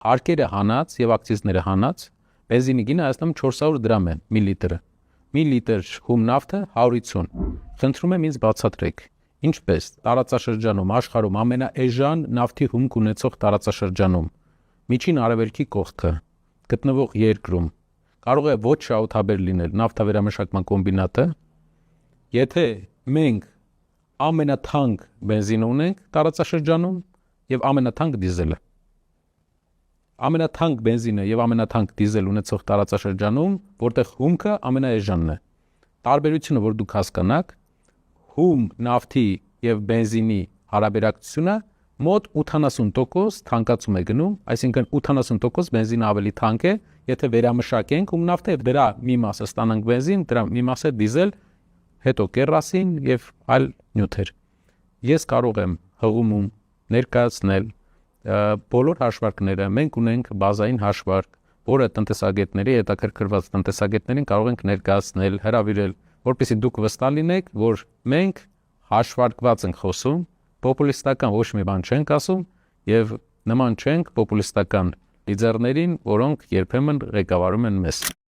Հարկերը հանած եւ ակցիզները հանած, բենզինի գինը Հայաստանում 400 դրամ է մի լիտրը։ Մի լիտր հում նավթը 150։ Խնդրում եմ ինձ բացատրեք, ինչպես տարածաշրջանում աշխարհում ամենաէժան նավթի հումք ունեցող տարածաշրջանում միջին արևելքի կողքը գտնվող երկրում կարող է ոչ շահութաբեր լինել նավթավերամշակման կոմբինատը, եթե մենք ամենաթանկ բենզինը ունենք տարածաշրջանում եւ ամենաթանկ դիզելը։ Ամենաթանկ բենզինը եւ ամենաթանկ դիզել ունեցող տարածաշրջանում, որտեղ հումքը ամենաէժանն է։ Տարբերությունը, որ դուք հասկանաք, հում նավթի եւ բենզինի հարաբերակցությունը մոտ 80% թանկացում է գնում, այսինքն 80% բենզինը ավելի թանկ է, եթե վերամշակենք հում նավթը եւ դրա մի մասը ստանանք բենզին, դրա մի մասը դիզել, հետո կերոսին եւ այլ նյութեր։ Ես կարող եմ հղումում ներկայացնել բոլոր հաշվարկները, մենք ունենք բազային հաշվարկ, որը տնտեսագետների, հետաքրքրված տնտեսագետներին կարող ենք ներկայացնել, հրավիրել, որպեսզի դուք վստահ լինեք, որ մենք հաշվարկված ենք խոսում, պոպուլիստական ոչ մի բան չենք ասում եւ նման չենք պոպուլիստական լիդերներին, որոնք երբեմն ղեկավարում են մեզ։